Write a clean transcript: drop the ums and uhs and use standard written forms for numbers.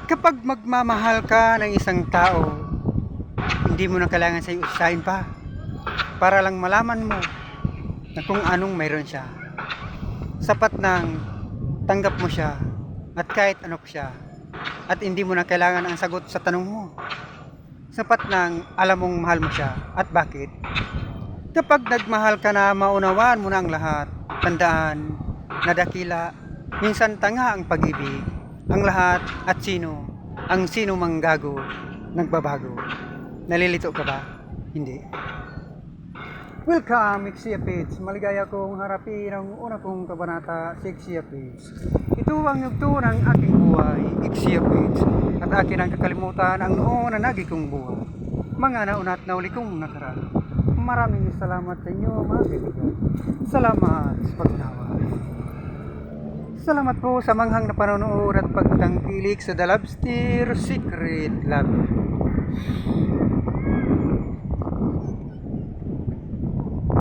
Kapag magmamahal ka ng isang tao, hindi mo na kailangan sa'yo usahin pa para lang malaman mo na kung anong mayroon siya. Sapat nang tanggap mo siya at kahit ano pa siya at hindi mo na kailangan ang sagot sa tanong mo. Sapat nang alam mong mahal mo siya at bakit. Kapag nagmahal ka na, maunawaan mo na ang lahat. Tandaan na dakila, minsan tanga ang pag-ibig. Ang lahat at ang sino mang gago, nagbabago. Nalilito ka ba? Hindi. Welcome, Ixia Page. Maligaya kong harapin ang una kong kabanata sa Ixia Page. Ito ang yugto ng aking buhay, Ixia Page. At akin ang kakalimutan ang noon na nagi kong buhay. Mga nauna at nauli kong nakaraan. Maraming salamat sa inyo, mga kaibigan. Salamat sa pagtawa. Salamat po sa manghang na panonood at pagtangkilik sa The Lobster Secret Love.